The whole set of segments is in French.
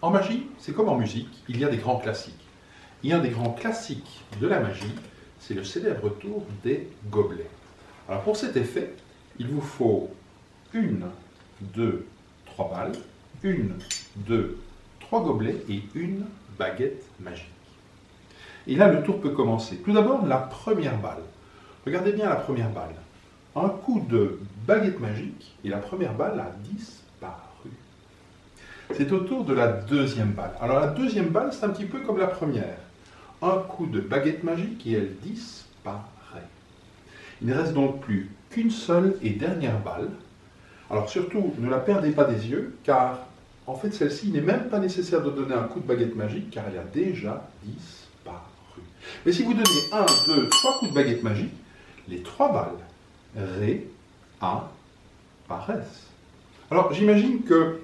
En magie, c'est comme en musique, il y a des grands classiques. Il y a un des grands classiques de la magie, c'est le célèbre tour des gobelets. Alors pour cet effet, il vous faut une, deux, trois balles, une, deux, trois gobelets et une baguette magique. Et là, le tour peut commencer. Tout d'abord, la première balle. Regardez bien la première balle. Un coup de baguette magique et la première balle a disparu. C'est au tour de la deuxième balle. Alors la deuxième balle, c'est un petit peu comme la première. Un coup de baguette magique et elle disparaît. Il ne reste donc plus qu'une seule et dernière balle. Alors surtout, ne la perdez pas des yeux, car en fait celle-ci, il n'est même pas nécessaire de donner un coup de baguette magique, car elle a déjà disparu. Mais si vous donnez un, deux, trois coups de baguette magique, les trois balles réapparaissent. Alors j'imagine que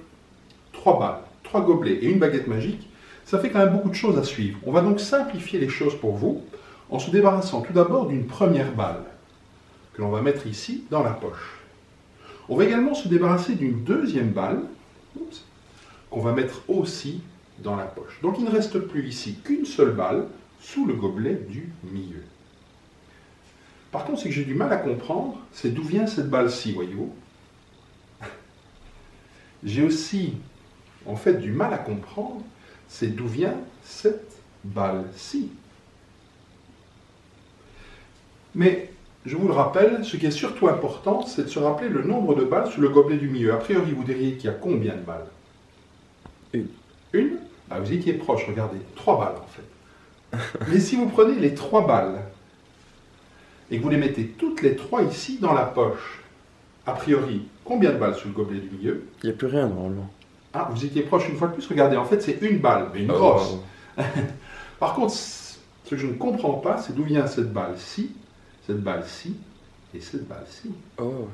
trois balles, trois gobelets et une baguette magique, ça fait quand même beaucoup de choses à suivre. On va donc simplifier les choses pour vous en se débarrassant tout d'abord d'une première balle que l'on va mettre ici dans la poche. On va également se débarrasser d'une deuxième balle qu'on va mettre aussi dans la poche. Donc il ne reste plus ici qu'une seule balle sous le gobelet du milieu. Par contre, ce que j'ai du mal à comprendre, c'est d'où vient cette balle-ci, voyez-vous. J'ai aussi, en fait, du mal à comprendre, c'est d'où vient cette balle-ci. Mais, je vous le rappelle, ce qui est surtout important, c'est de se rappeler le nombre de balles sous le gobelet du milieu. A priori, vous diriez qu'il y a combien de balles? Une. Une? Ah, vous étiez proche, regardez. Trois balles, en fait. Mais si vous prenez les trois balles et que vous les mettez toutes les trois ici dans la poche, a priori, combien de balles sous le gobelet du milieu? Il n'y a plus rien normalement. Ah, vous étiez proche une fois de plus, regardez, en fait c'est une balle, mais une grosse. Par contre, ce que je ne comprends pas, c'est d'où vient cette balle-ci et cette balle-ci. Oh.